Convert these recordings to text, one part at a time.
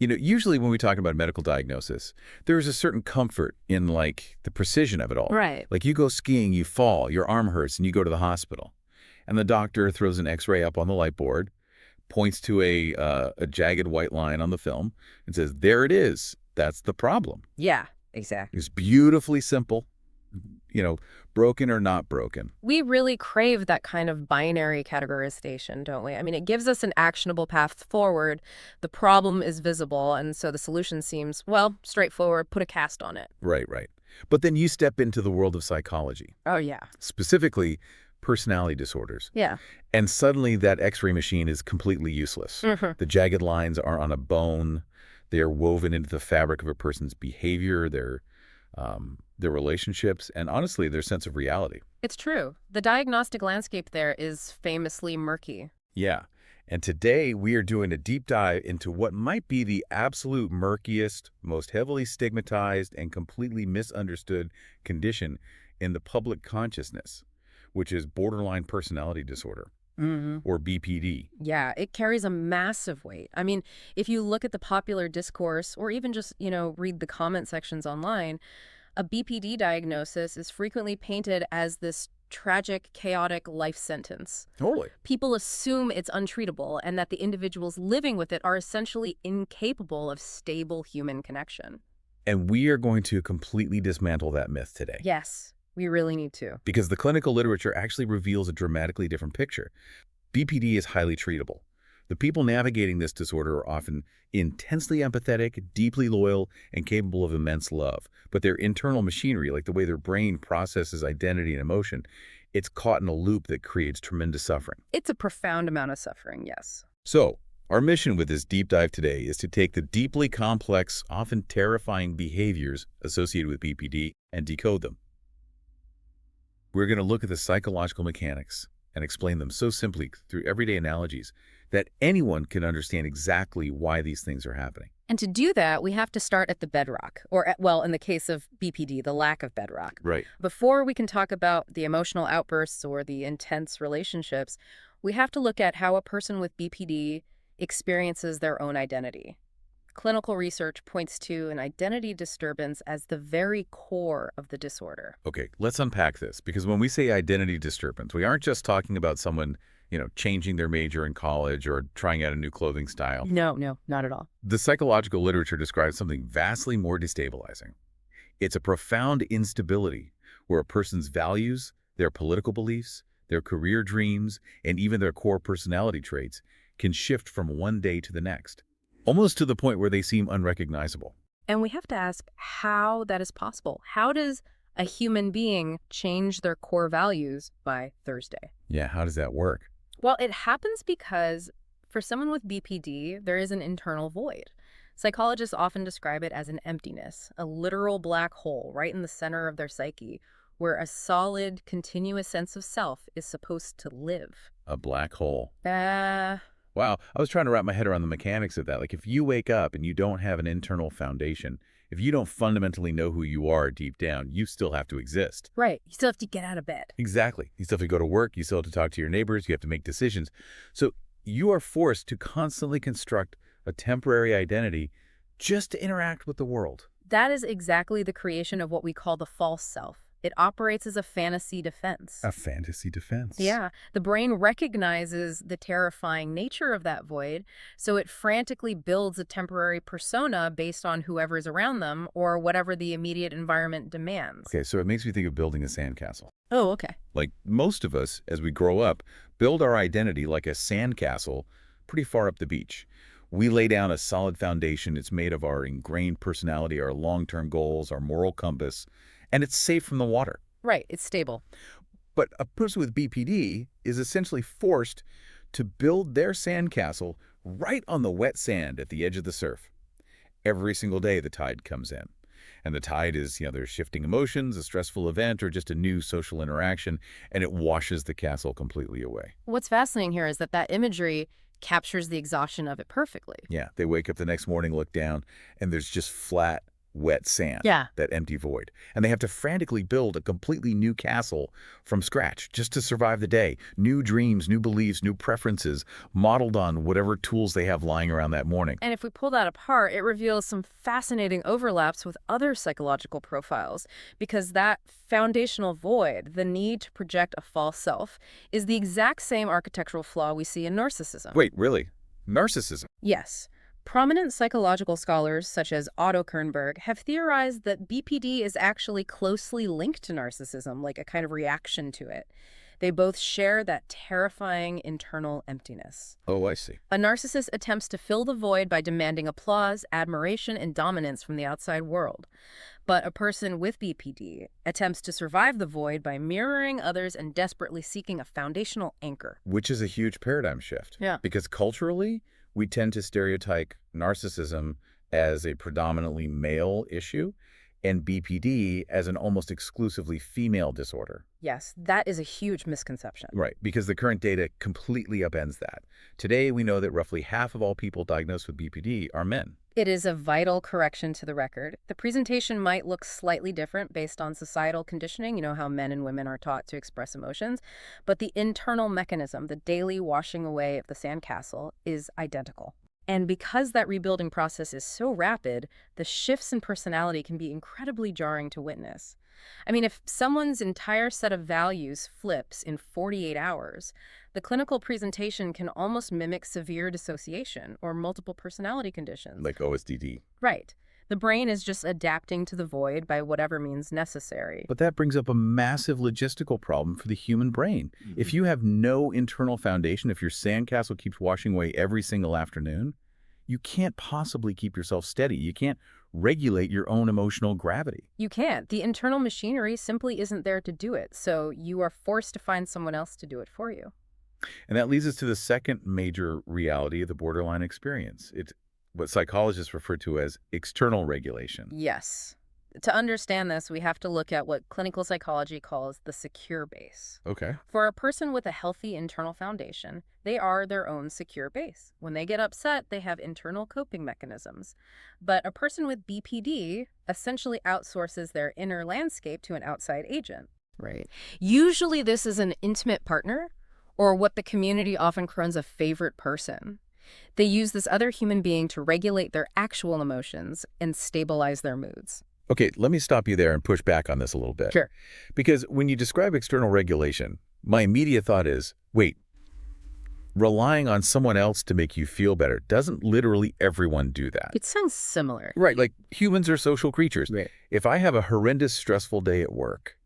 Usually when we talk about medical diagnosis, there is a certain comfort in, like, the precision of it all. Right. Like, you go skiing, you fall, your arm hurts, and you go to the hospital. And the doctor throws an X-ray up on the light board, points to a jagged white line on the film, and says, there it is. That's the problem. Yeah, exactly. It's beautifully simple, broken or not broken. We really crave that kind of binary categorization, don't we? I mean, it gives us an actionable path forward. The problem is visible, and so the solution seems, well, straightforward, put a cast on it. Right, right. But then you step into the world of psychology. Oh, yeah. Specifically, personality disorders. Yeah. And suddenly that X-ray machine is completely useless. The jagged lines are on a bone. They are woven into the fabric of a person's behavior, their relationships, and honestly, their sense of reality. It's true. The diagnostic landscape there is famously murky. Yeah. And today we are doing a deep dive into what might be the absolute murkiest, most heavily stigmatized, and completely misunderstood condition in the public consciousness, which is borderline personality disorder, or BPD. Yeah, it carries a massive weight. I mean, if you look at the popular discourse or even just, read the comment sections online, a BPD diagnosis is frequently painted as this tragic, chaotic life sentence. Totally. People assume it's untreatable and that the individuals living with it are essentially incapable of stable human connection. And we are going to completely dismantle that myth today. Yes. We really need to. Because the clinical literature actually reveals a dramatically different picture. BPD is highly treatable. The people navigating this disorder are often intensely empathetic, deeply loyal, and capable of immense love. But their internal machinery, like the way their brain processes identity and emotion, it's caught in a loop that creates tremendous suffering. It's a profound amount of suffering, yes. So, our mission with this deep dive today is to take the deeply complex, often terrifying behaviors associated with BPD and decode them. We're going to look at the psychological mechanics and explain them so simply through everyday analogies that anyone can understand exactly why these things are happening. And to do that, we have to start at the bedrock, or, well, in the case of BPD, the lack of bedrock. Right. Before we can talk about the emotional outbursts or the intense relationships, we have to look at how a person with BPD experiences their own identity. Clinical research points to an identity disturbance as the very core of the disorder. Okay, let's unpack this, because when we say identity disturbance, we aren't just talking about someone, changing their major in college or trying out a new clothing style. No, not at all. The psychological literature describes something vastly more destabilizing. It's a profound instability where a person's values, their political beliefs, their career dreams, and even their core personality traits can shift from one day to the next, almost to the point where they seem unrecognizable. And we have to ask how that is possible. How does a human being change their core values by Thursday? Yeah, how does that work? Well, it happens because for someone with BPD, there is an internal void. Psychologists often describe it as an emptiness, a literal black hole right in the center of their psyche, where a solid, continuous sense of self is supposed to live. A black hole. Wow, I was trying to wrap my head around the mechanics of that. Like, if you wake up and you don't have an internal foundation, if you don't fundamentally know who you are deep down, you still have to exist. Right. You still have to get out of bed. Exactly. You still have to go to work. You still have to talk to your neighbors. You have to make decisions. So you are forced to constantly construct a temporary identity just to interact with the world. That is exactly the creation of what we call the false self. It operates as a fantasy defense. A fantasy defense. Yeah. The brain recognizes the terrifying nature of that void, so it frantically builds a temporary persona based on whoever is around them or whatever the immediate environment demands. Okay, so it makes me think of building a sandcastle. Oh, okay. Like most of us, as we grow up, build our identity like a sandcastle pretty far up the beach. We lay down a solid foundation. It's made of our ingrained personality, our long-term goals, our moral compass, and it's safe from the water. Right, it's stable. But a person with BPD is essentially forced to build their sandcastle right on the wet sand at the edge of the surf. Every single day the tide comes in. And the tide is, there's shifting emotions, a stressful event, or just a new social interaction, and it washes the castle completely away. What's fascinating here is that imagery captures the exhaustion of it perfectly. Yeah, they wake up the next morning, look down, and there's just flat, wet sand, Yeah. that empty void. And they have to frantically build a completely new castle from scratch just to survive the day. New dreams, new beliefs, new preferences, modeled on whatever tools they have lying around that morning. And if we pull that apart, it reveals some fascinating overlaps with other psychological profiles, because that foundational void, the need to project a false self, is the exact same architectural flaw we see in narcissism. Wait, really? Narcissism? Yes. Prominent psychological scholars, such as Otto Kernberg, have theorized that BPD is actually closely linked to narcissism, like a kind of reaction to it. They both share that terrifying internal emptiness. Oh, I see. A narcissist attempts to fill the void by demanding applause, admiration, and dominance from the outside world. But a person with BPD attempts to survive the void by mirroring others and desperately seeking a foundational anchor. Which is a huge paradigm shift. Yeah. Because culturally, we tend to stereotype narcissism as a predominantly male issue and BPD as an almost exclusively female disorder. Yes, that is a huge misconception. Right, because the current data completely upends that. Today, we know that roughly half of all people diagnosed with BPD are men. It is a vital correction to the record. The presentation might look slightly different based on societal conditioning, you know, how men and women are taught to express emotions, but the internal mechanism, the daily washing away of the sandcastle, is identical. And because that rebuilding process is so rapid, the shifts in personality can be incredibly jarring to witness. I mean, if someone's entire set of values flips in 48 hours, the clinical presentation can almost mimic severe dissociation or multiple personality conditions. Like OSDD. Right. The brain is just adapting to the void by whatever means necessary. But that brings up a massive logistical problem for the human brain. If you have no internal foundation, if your sandcastle keeps washing away every single afternoon, you can't possibly keep yourself steady. You can't regulate your own emotional gravity. You can't. The internal machinery simply isn't there to do it, so you are forced to find someone else to do it for you. And that leads us to the second major reality of the borderline experience. It's what psychologists refer to as external regulation. Yes. To understand this, we have to look at what clinical psychology calls the secure base. Okay. For a person with a healthy internal foundation, they are their own secure base. When they get upset, they have internal coping mechanisms. But a person with BPD essentially outsources their inner landscape to an outside agent. Right. Usually this is an intimate partner, or what the community often runs a favorite person. They use this other human being to regulate their actual emotions and stabilize their moods. Okay, let me stop you there and push back on this a little bit. Sure. Because when you describe external regulation, my immediate thought is, wait, relying on someone else to make you feel better. Doesn't literally everyone do that? It sounds similar. Right, like humans are social creatures. Right. If I have a horrendous, stressful day at work,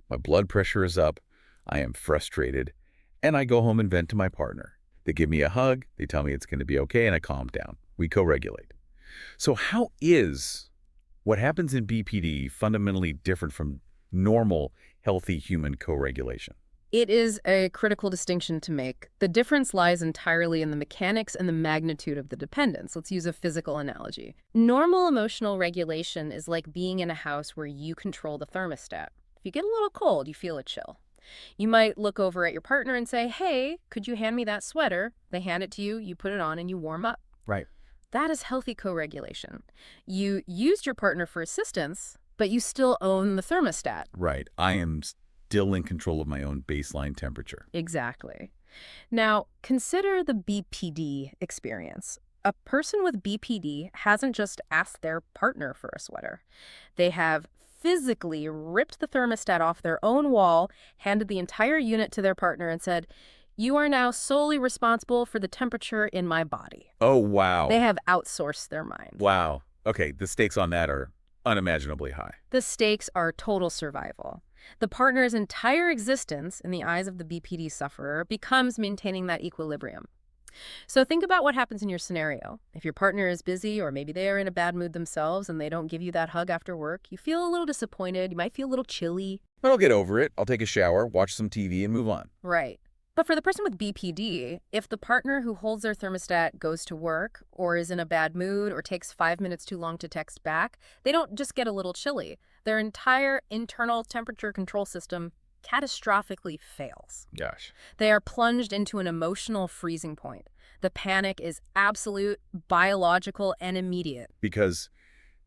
my blood pressure is up, I am frustrated, and I go home and vent to my partner. They give me a hug, they tell me it's going to be okay, and I calm down. We co-regulate. So how is what happens in BPD fundamentally different from normal, healthy human co-regulation? It is a critical distinction to make. The difference lies entirely in the mechanics and the magnitude of the dependence. Let's use a physical analogy. Normal emotional regulation is like being in a house where you control the thermostat. If you get a little cold, you feel a chill. You might look over at your partner and say, hey, could you hand me that sweater? They hand it to you, you put it on, and you warm up. Right. That is healthy co-regulation. You used your partner for assistance, but you still own the thermostat. Right. I am still in control of my own baseline temperature. Exactly. Now, consider the BPD experience. A person with BPD hasn't just asked their partner for a sweater. They have physically ripped the thermostat off their own wall, handed the entire unit to their partner, and said, you are now solely responsible for the temperature in my body. Oh, wow. They have outsourced their mind. Wow. Okay, the stakes on that are unimaginably high. The stakes are total survival. The partner's entire existence, in the eyes of the BPD sufferer, becomes maintaining that equilibrium. So think about what happens in your scenario. If your partner is busy, or maybe they are in a bad mood themselves and they don't give you that hug after work, you feel a little disappointed, you might feel a little chilly. But I'll get over it. I'll take a shower, watch some TV, and move on. Right. But for the person with BPD, if the partner who holds their thermostat goes to work or is in a bad mood or takes 5 minutes too long to text back, they don't just get a little chilly. Their entire internal temperature control system catastrophically fails. Gosh. They are plunged into an emotional freezing point. The panic is absolute, biological, and immediate. Because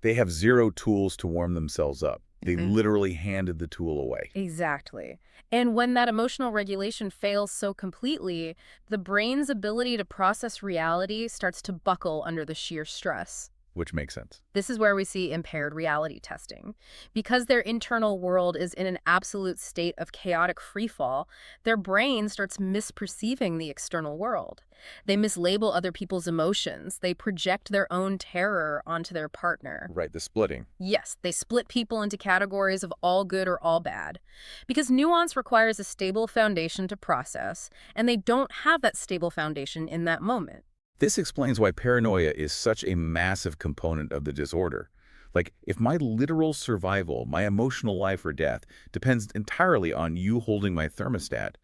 They have zero tools to warm themselves up. They literally handed the tool away. Exactly. And when that emotional regulation fails so completely, the brain's ability to process reality starts to buckle under the sheer stress. Which makes sense. This is where we see impaired reality testing. Because their internal world is in an absolute state of chaotic freefall, their brain starts misperceiving the external world. They mislabel other people's emotions. They project their own terror onto their partner. Right, the splitting. Yes, they split people into categories of all good or all bad. Because nuance requires a stable foundation to process, and they don't have that stable foundation in that moment. This explains why paranoia is such a massive component of the disorder. Like, if my literal survival, my emotional life or death, depends entirely on you holding my thermostat,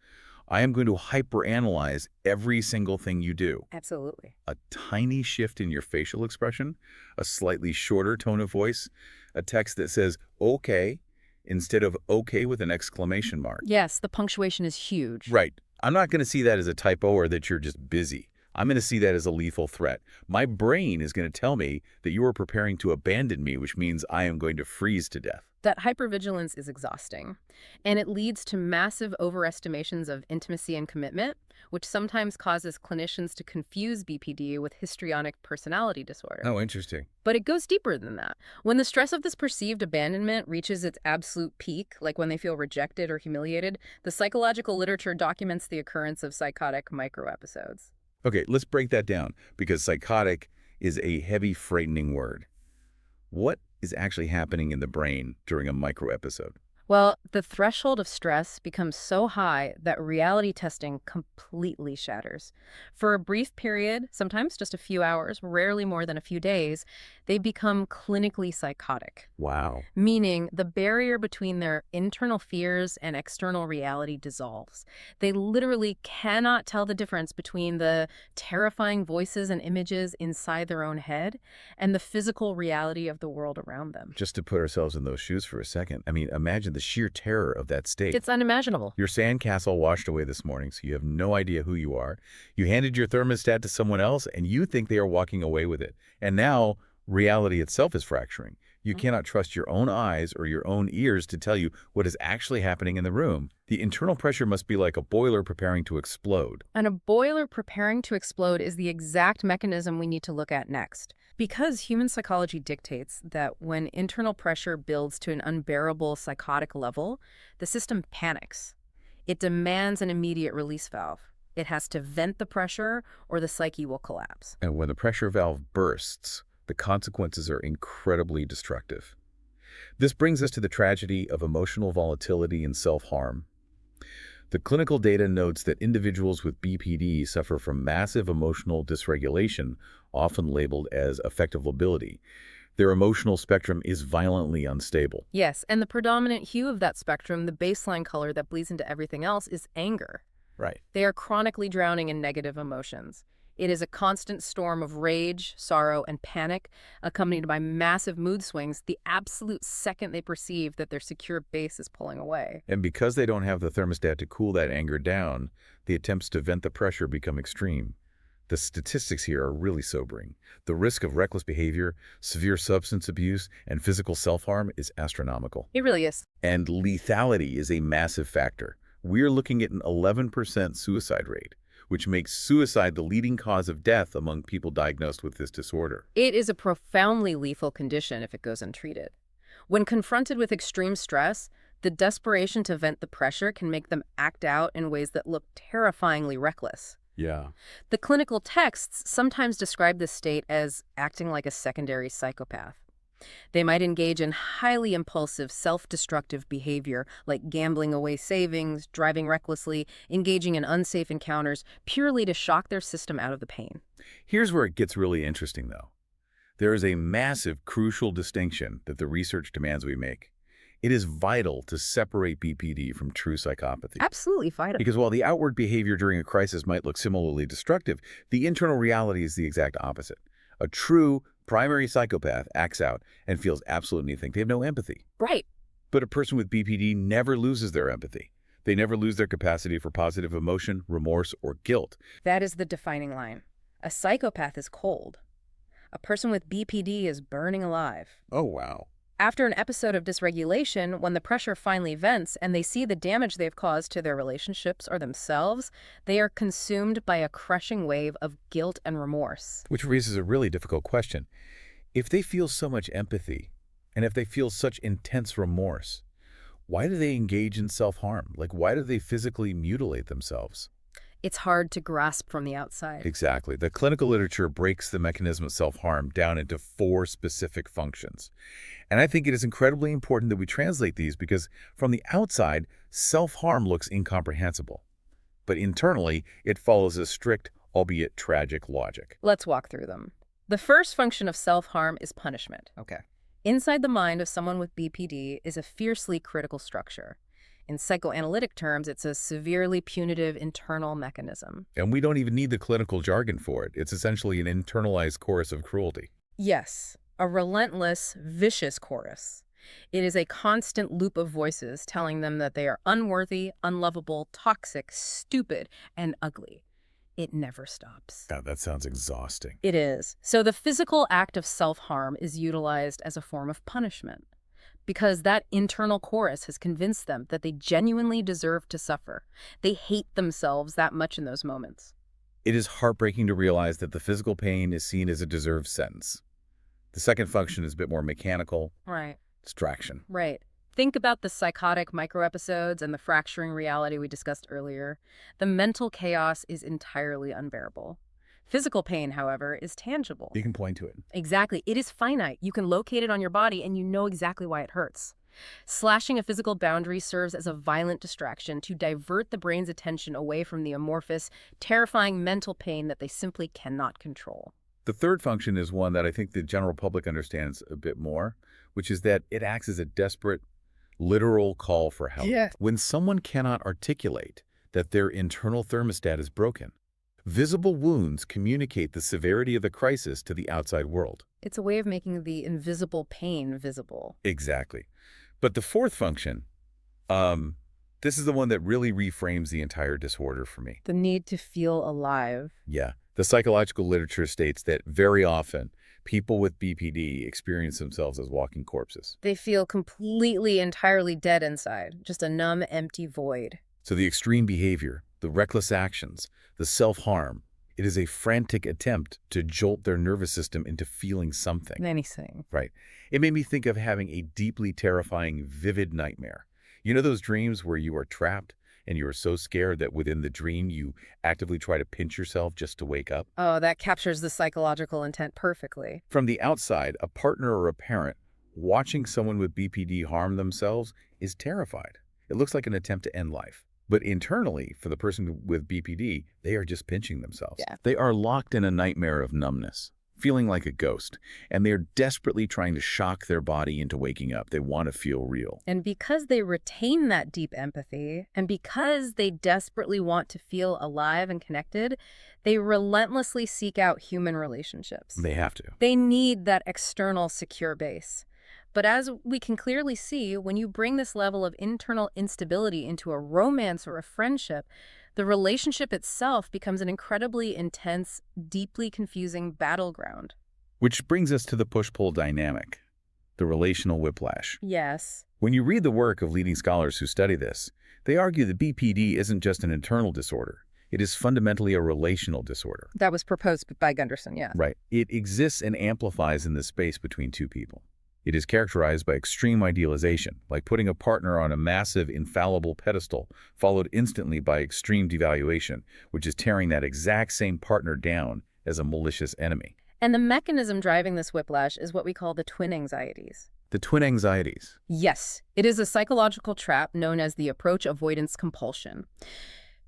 I am going to hyperanalyze every single thing you do. Absolutely. A tiny shift in your facial expression, a slightly shorter tone of voice, a text that says, okay, instead of okay with an exclamation mark. Yes, the punctuation is huge. Right. I'm not going to see that as a typo or that you're just busy. I'm going to see that as a lethal threat. My brain is going to tell me that you are preparing to abandon me, which means I am going to freeze to death. That hypervigilance is exhausting, and it leads to massive overestimations of intimacy and commitment, which sometimes causes clinicians to confuse BPD with histrionic personality disorder. Oh, interesting. But it goes deeper than that. When the stress of this perceived abandonment reaches its absolute peak, like when they feel rejected or humiliated, the psychological literature documents the occurrence of psychotic micro-episodes. Okay, let's break that down, because psychotic is a heavy, frightening word. What is actually happening in the brain during a micro-episode? Well, the threshold of stress becomes so high that reality testing completely shatters. For a brief period, sometimes just a few hours, rarely more than a few days, they become clinically psychotic. Wow. Meaning the barrier between their internal fears and external reality dissolves. They literally cannot tell the difference between the terrifying voices and images inside their own head and the physical reality of the world around them. Just to put ourselves in those shoes for a second, I mean, imagine the sheer terror of that state. It's unimaginable. Your sandcastle washed away this morning, so you have no idea who you are. You handed your thermostat to someone else, and you think they are walking away with it. And now, reality itself is fracturing. You cannot trust your own eyes or your own ears to tell you what is actually happening in the room. The internal pressure must be like a boiler preparing to explode. And a boiler preparing to explode is the exact mechanism we need to look at next. Because human psychology dictates that when internal pressure builds to an unbearable psychotic level, the system panics. It demands an immediate release valve. It has to vent the pressure or the psyche will collapse. And when the pressure valve bursts, the consequences are incredibly destructive. This brings us to the tragedy of emotional volatility and self-harm. The clinical data notes that individuals with BPD suffer from massive emotional dysregulation, often labeled as affective lability. Their emotional spectrum is violently unstable. Yes, and the predominant hue of that spectrum, the baseline color that bleeds into everything else, is anger. Right. They are chronically drowning in negative emotions. It is a constant storm of rage, sorrow, and panic, accompanied by massive mood swings the absolute second they perceive that their secure base is pulling away. And because they don't have the thermostat to cool that anger down, the attempts to vent the pressure become extreme. The statistics here are really sobering. The risk of reckless behavior, severe substance abuse, and physical self-harm is astronomical. It really is. And lethality is a massive factor. We're looking at an 11% suicide rate, which makes suicide the leading cause of death among people diagnosed with this disorder. It is a profoundly lethal condition if it goes untreated. When confronted with extreme stress, the desperation to vent the pressure can make them act out in ways that look terrifyingly reckless. Yeah. The clinical texts sometimes describe this state as acting like a secondary psychopath. They might engage in highly impulsive, self-destructive behavior, like gambling away savings, driving recklessly, engaging in unsafe encounters, purely to shock their system out of the pain. Here's where it gets really interesting, though. There is a massive, crucial distinction that the research demands we make. It is vital to separate BPD from true psychopathy. Absolutely vital. Because while the outward behavior during a crisis might look similarly destructive, the internal reality is the exact opposite. A true primary psychopath acts out and feels absolutely nothing. They have no empathy. Right. But a person with BPD never loses their empathy. They never lose their capacity for positive emotion, remorse, or guilt. That is the defining line. A psychopath is cold. A person with BPD is burning alive. Oh, wow. After an episode of dysregulation, when the pressure finally vents and they see the damage they've caused to their relationships or themselves, they are consumed by a crushing wave of guilt and remorse. Which raises a really difficult question. If they feel so much empathy, and if they feel such intense remorse, why do they engage in self-harm? Like, why do they physically mutilate themselves? It's hard to grasp from the outside. Exactly. The clinical literature breaks the mechanism of self-harm down into 4 specific functions. And I think it is incredibly important that we translate these because from the outside, self-harm looks incomprehensible. But internally, it follows a strict, albeit tragic, logic. Let's walk through them. The first function of self-harm is punishment. Okay. Inside the mind of someone with BPD is a fiercely critical structure. In psychoanalytic terms, it's a severely punitive internal mechanism. And we don't even need the clinical jargon for it. It's essentially an internalized chorus of cruelty. Yes, a relentless, vicious chorus. It is a constant loop of voices telling them that they are unworthy, unlovable, toxic, stupid, and ugly. It never stops. God, that sounds exhausting. It is. So the physical act of self-harm is utilized as a form of punishment, because that internal chorus has convinced them that they genuinely deserve to suffer. They hate themselves that much in those moments. It is heartbreaking to realize that the physical pain is seen as a deserved sentence. The second function is a bit more mechanical. Right. Distraction. Right. Think about the psychotic micro-episodes and the fracturing reality we discussed earlier. The mental chaos is entirely unbearable. Physical pain, however, is tangible. You can point to it. Exactly. It is finite. You can locate it on your body and you know exactly why it hurts. Slashing a physical boundary serves as a violent distraction to divert the brain's attention away from the amorphous, terrifying mental pain that they simply cannot control. The third function is one that I think the general public understands a bit more, which is that it acts as a desperate, literal call for help. Yeah. When someone cannot articulate that their internal thermostat is broken, visible wounds communicate the severity of the crisis to the outside world. It's a way of making the invisible pain visible. Exactly. But the fourth function, this is the one that really reframes the entire disorder for me. The need to feel alive. Yeah. The psychological literature states that very often people with BPD experience themselves as walking corpses. They feel completely, entirely dead inside, just a numb, empty void. So the extreme behavior, the reckless actions, the self-harm, it is a frantic attempt to jolt their nervous system into feeling something. Anything. Right. It made me think of having a deeply terrifying, vivid nightmare. You know those dreams where you are trapped and you are so scared that within the dream you actively try to pinch yourself just to wake up? Oh, that captures the psychological intent perfectly. From the outside, a partner or a parent watching someone with BPD harm themselves is terrified. It looks like an attempt to end life. But internally, for the person with BPD, they are just pinching themselves. Yeah. They are locked in a nightmare of numbness, feeling like a ghost, and they're desperately trying to shock their body into waking up. They want to feel real. And because they retain that deep empathy, and because they desperately want to feel alive and connected, they relentlessly seek out human relationships. They have to. They need that external secure base. But as we can clearly see, when you bring this level of internal instability into a romance or a friendship, the relationship itself becomes an incredibly intense, deeply confusing battleground. Which brings us to the push-pull dynamic, the relational whiplash. Yes. When you read the work of leading scholars who study this, they argue that BPD isn't just an internal disorder. It is fundamentally a relational disorder. That was proposed by Gunderson, yeah. Right. It exists and amplifies in the space between two people. It is characterized by extreme idealization, like putting a partner on a massive, infallible pedestal, followed instantly by extreme devaluation, which is tearing that exact same partner down as a malicious enemy. And the mechanism driving this whiplash is what we call the twin anxieties. The twin anxieties. Yes, it is a psychological trap known as the approach-avoidance compulsion.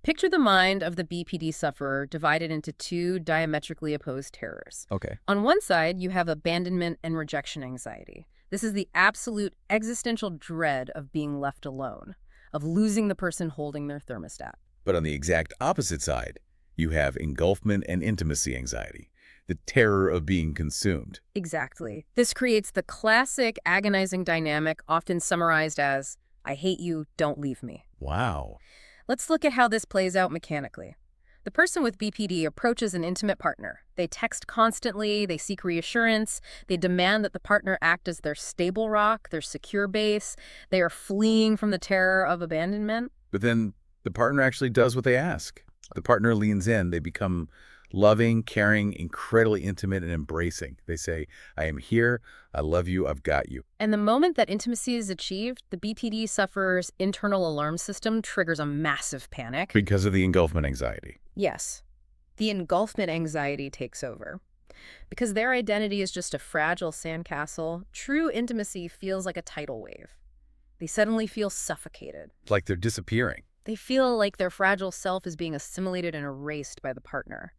Picture the mind of the BPD sufferer divided into two diametrically opposed terrors. Okay. On one side, you have abandonment and rejection anxiety. This is the absolute existential dread of being left alone, of losing the person holding their thermostat. But on the exact opposite side, you have engulfment and intimacy anxiety, the terror of being consumed. Exactly. This creates the classic agonizing dynamic often summarized as, I hate you, don't leave me. Wow. Let's look at how this plays out mechanically. The person with BPD approaches an intimate partner. They text constantly, they seek reassurance, they demand that the partner act as their stable rock, their secure base. They are fleeing from the terror of abandonment. But then the partner actually does what they ask. The partner leans in. They become loving, caring, incredibly intimate, and embracing. They say, I am here, I love you, I've got you. And the moment that intimacy is achieved, the BPD sufferer's internal alarm system triggers a massive panic. Because of the engulfment anxiety. Yes, the engulfment anxiety takes over. Because their identity is just a fragile sandcastle, true intimacy feels like a tidal wave. They suddenly feel suffocated. Like they're disappearing. They feel like their fragile self is being assimilated and erased by the partner.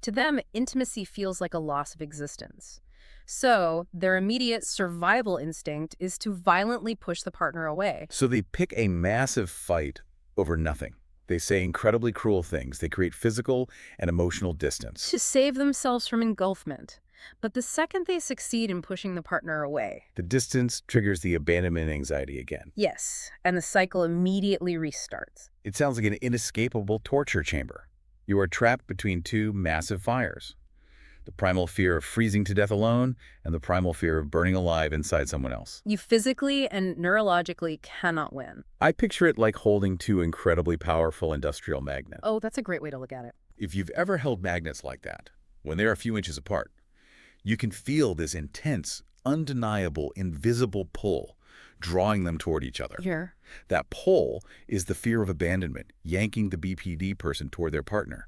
To them, intimacy feels like a loss of existence. So, their immediate survival instinct is to violently push the partner away. So they pick a massive fight over nothing. They say incredibly cruel things. They create physical and emotional distance. To save themselves from engulfment. But the second they succeed in pushing the partner away, The distance triggers the abandonment anxiety again. yes, and the cycle immediately restarts. It sounds like an inescapable torture chamber. You are trapped between two massive fires. The primal fear of freezing to death alone and the primal fear of burning alive inside someone else. You physically and neurologically cannot win. I picture it like holding two incredibly powerful industrial magnets. Oh, that's a great way to look at it. If you've ever held magnets like that, when they're a few inches apart, you can feel this intense, undeniable, invisible pull drawing them toward each other. Here. That pull is the fear of abandonment, yanking the BPD person toward their partner.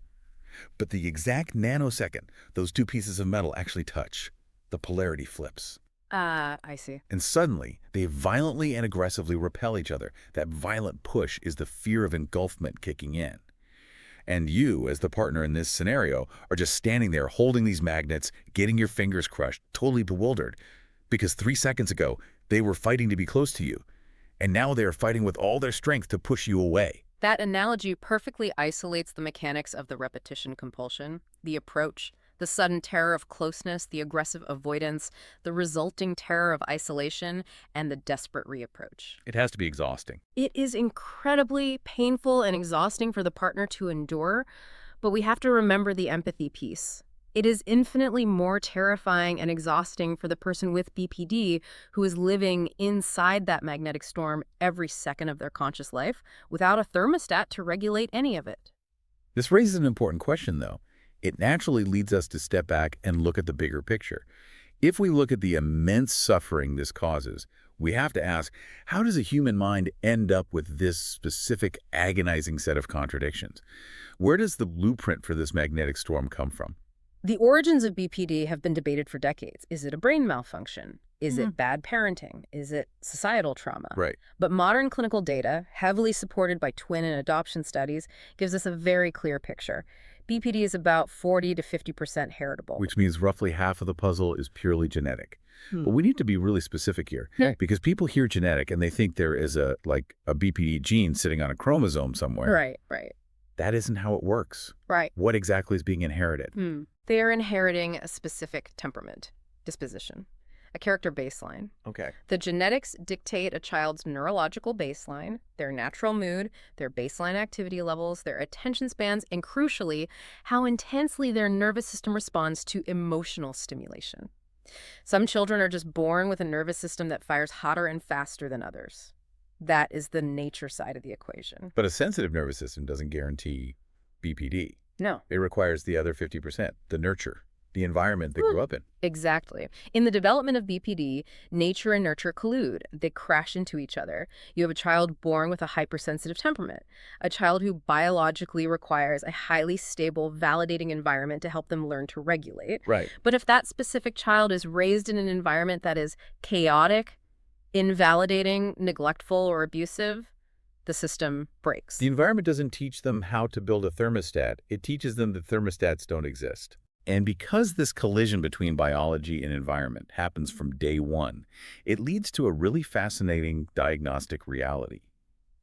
But the exact nanosecond those two pieces of metal actually touch, the polarity flips. I see. And suddenly, they violently and aggressively repel each other. That violent push is the fear of engulfment kicking in. And you, as the partner in this scenario, are just standing there holding these magnets, getting your fingers crushed, totally bewildered. Because 3 seconds ago, they were fighting to be close to you. And now they are fighting with all their strength to push you away. That analogy perfectly isolates the mechanics of the repetition compulsion, the approach, the sudden terror of closeness, the aggressive avoidance, the resulting terror of isolation, and the desperate reapproach. It has to be exhausting. It is incredibly painful and exhausting for the partner to endure, but we have to remember the empathy piece. It is infinitely more terrifying and exhausting for the person with BPD who is living inside that magnetic storm every second of their conscious life without a thermostat to regulate any of it. This raises an important question, though. It naturally leads us to step back and look at the bigger picture. If we look at the immense suffering this causes, we have to ask, how does a human mind end up with this specific agonizing set of contradictions? Where does the blueprint for this magnetic storm come from? The origins of BPD have been debated for decades. Is it a brain malfunction? Is it bad parenting? Is it societal trauma? Right. But modern clinical data, heavily supported by twin and adoption studies, gives us a very clear picture. BPD is about 40 to 50% heritable. Which means roughly half of the puzzle is purely genetic. But we need to be really specific here, because people hear genetic and they think there is a BPD gene sitting on a chromosome somewhere. Right. That isn't how it works. Right. What exactly is being inherited? They are inheriting a specific temperament, disposition, a character baseline. Okay. The genetics dictate a child's neurological baseline, their natural mood, their baseline activity levels, their attention spans, and crucially, how intensely their nervous system responds to emotional stimulation. Some children are just born with a nervous system that fires hotter and faster than others. That is the nature side of the equation. But a sensitive nervous system doesn't guarantee BPD. No. It requires the other 50%, the nurture, the environment they grew up in. Exactly. In the development of BPD, nature and nurture collude. They crash into each other. You have a child born with a hypersensitive temperament, a child who biologically requires a highly stable, validating environment to help them learn to regulate. Right. But if that specific child is raised in an environment that is chaotic, invalidating, neglectful, or abusive, the system breaks. The environment doesn't teach them how to build a thermostat. It teaches them that thermostats don't exist. And because this collision between biology and environment happens from day one, it leads to a really fascinating diagnostic reality.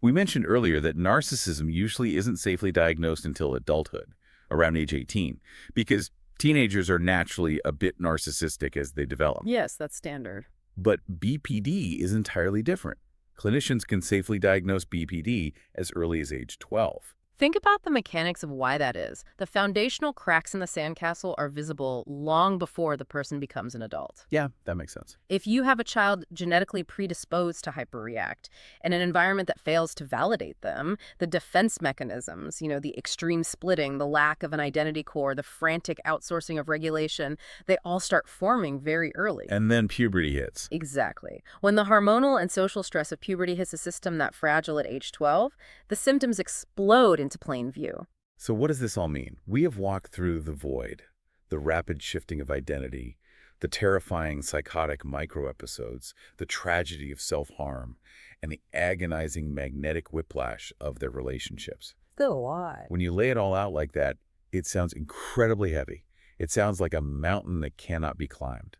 We mentioned earlier that narcissism usually isn't safely diagnosed until adulthood, around age 18, because teenagers are naturally a bit narcissistic as they develop. Yes, that's standard. But BPD is entirely different. Clinicians can safely diagnose BPD as early as age 12. Think about the mechanics of why that is. The foundational cracks in the sandcastle are visible long before the person becomes an adult. Yeah, that makes sense. If you have a child genetically predisposed to hyperreact in an environment that fails to validate them, the defense mechanisms, the extreme splitting, the lack of an identity core, the frantic outsourcing of regulation, they all start forming very early. And then puberty hits. Exactly. When the hormonal and social stress of puberty hits a system that fragile at age 12, the symptoms explode into plain view. So what does this all mean? We have walked through the void, the rapid shifting of identity, the terrifying psychotic micro-episodes, the tragedy of self-harm, and the agonizing magnetic whiplash of their relationships. Still a lot. When you lay it all out like that, it sounds incredibly heavy. It sounds like a mountain that cannot be climbed.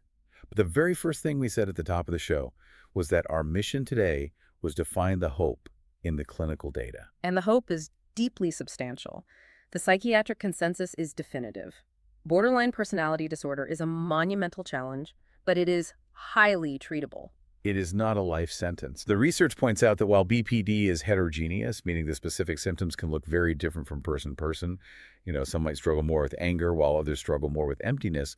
But the very first thing we said at the top of the show was that our mission today was to find the hope in the clinical data. And the hope is deeply substantial. The psychiatric consensus is definitive. Borderline personality disorder is a monumental challenge, but it is highly treatable. It is not a life sentence. The research points out that while BPD is heterogeneous, meaning the specific symptoms can look very different from person to person, some might struggle more with anger while others struggle more with emptiness,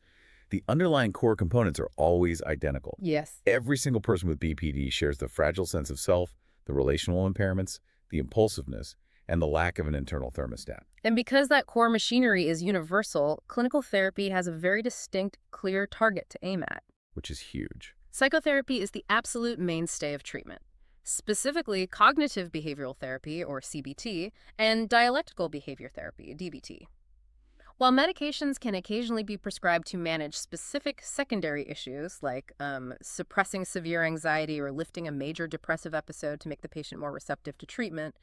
the underlying core components are always identical. Yes. Every single person with BPD shares the fragile sense of self, the relational impairments, the impulsiveness, and the lack of an internal thermostat. And because that core machinery is universal, clinical therapy has a very distinct, clear target to aim at. Which is huge. Psychotherapy is the absolute mainstay of treatment, specifically cognitive behavioral therapy, or CBT, and dialectical behavior therapy, DBT. While medications can occasionally be prescribed to manage specific secondary issues, like suppressing severe anxiety or lifting a major depressive episode to make the patient more receptive to treatment,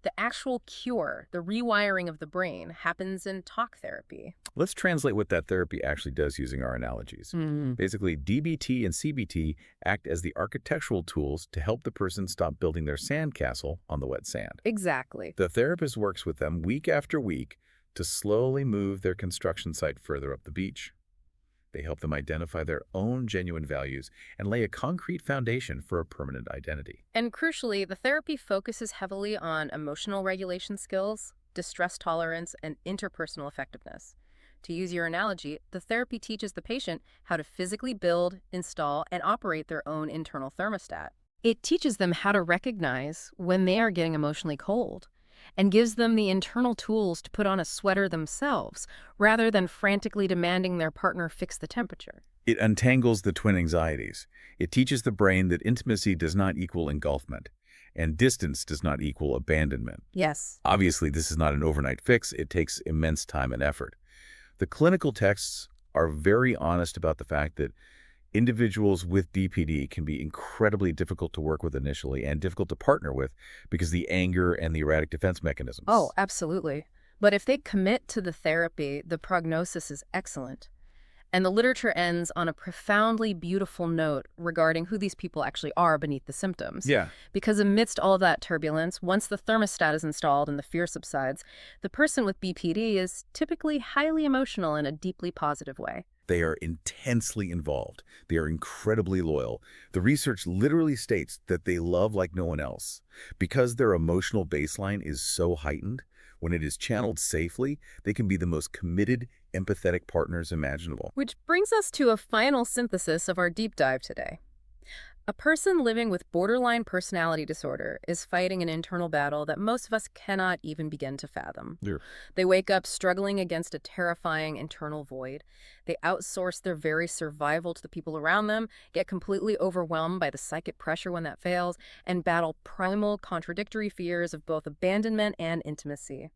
the actual cure, the rewiring of the brain, happens in talk therapy. Let's translate what that therapy actually does using our analogies. Basically, DBT and CBT act as the architectural tools to help the person stop building their sandcastle on the wet sand. Exactly. The therapist works with them week after week to slowly move their construction site further up the beach. They help them identify their own genuine values and lay a concrete foundation for a permanent identity. And crucially, the therapy focuses heavily on emotional regulation skills, distress tolerance, and interpersonal effectiveness. To use your analogy, the therapy teaches the patient how to physically build, install, and operate their own internal thermostat. It teaches them how to recognize when they are getting emotionally cold, and gives them the internal tools to put on a sweater themselves, rather than frantically demanding their partner fix the temperature. It untangles the twin anxieties. It teaches the brain that intimacy does not equal engulfment, and distance does not equal abandonment. Yes. Obviously, this is not an overnight fix. It takes immense time and effort. The clinical texts are very honest about the fact that individuals with BPD can be incredibly difficult to work with initially and difficult to partner with because of the anger and the erratic defense mechanisms. Oh, absolutely. But if they commit to the therapy, the prognosis is excellent. And the literature ends on a profoundly beautiful note regarding who these people actually are beneath the symptoms. Yeah. Because amidst all of that turbulence, once the thermostat is installed and the fear subsides, the person with BPD is typically highly emotional in a deeply positive way. They are intensely involved. They are incredibly loyal. The research literally states that they love like no one else. Because their emotional baseline is so heightened, when it is channeled safely, they can be the most committed, empathetic partners imaginable. Which brings us to a final synthesis of our deep dive today. A person living with borderline personality disorder is fighting an internal battle that most of us cannot even begin to fathom. Yeah. They wake up struggling against a terrifying internal void. They outsource their very survival to the people around them, get completely overwhelmed by the psychic pressure when that fails, and battle primal, contradictory fears of both abandonment and intimacy.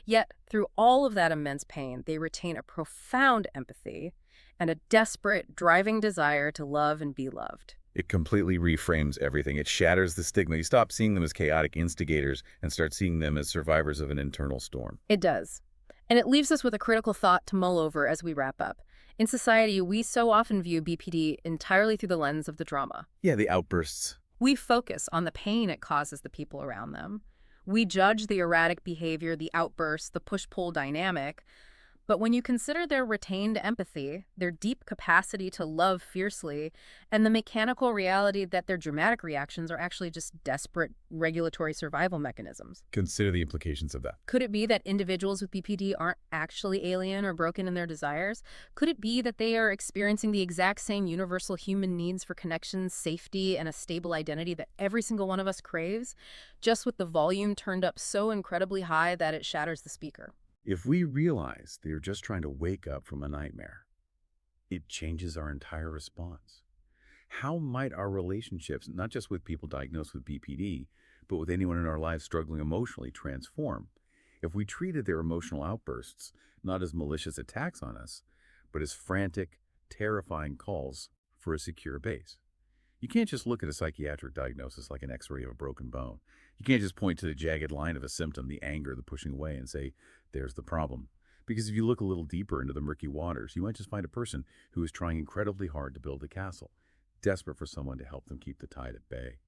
Yet, through all of that immense pain, they retain a profound empathy and a desperate, driving desire to love and be loved. It completely reframes everything. It shatters the stigma. You stop seeing them as chaotic instigators and start seeing them as survivors of an internal storm. It does. And it leaves us with a critical thought to mull over as we wrap up. In society, we so often view BPD entirely through the lens of the drama. Yeah, the outbursts. We focus on the pain it causes the people around them. We judge the erratic behavior, the outbursts, the push-pull dynamic. But when you consider their retained empathy, their deep capacity to love fiercely, and the mechanical reality that their dramatic reactions are actually just desperate regulatory survival mechanisms, Consider the implications of that. could it be that individuals with BPD aren't actually alien or broken in their desires? Could it be that they are experiencing the exact same universal human needs for connection, safety, and a stable identity that every single one of us craves, just with the volume turned up so incredibly high that it shatters the speaker? If we realize they're just trying to wake up from a nightmare, it changes our entire response. How might our relationships, not just with people diagnosed with BPD, but with anyone in our lives struggling emotionally, transform if we treated their emotional outbursts not as malicious attacks on us, but as frantic, terrifying calls for a secure base? You can't just look at a psychiatric diagnosis like an x-ray of a broken bone. You can't just point to the jagged line of a symptom, the anger, the pushing away, and say, there's the problem. Because if you look a little deeper into the murky waters, you might just find a person who is trying incredibly hard to build a castle, desperate for someone to help them keep the tide at bay.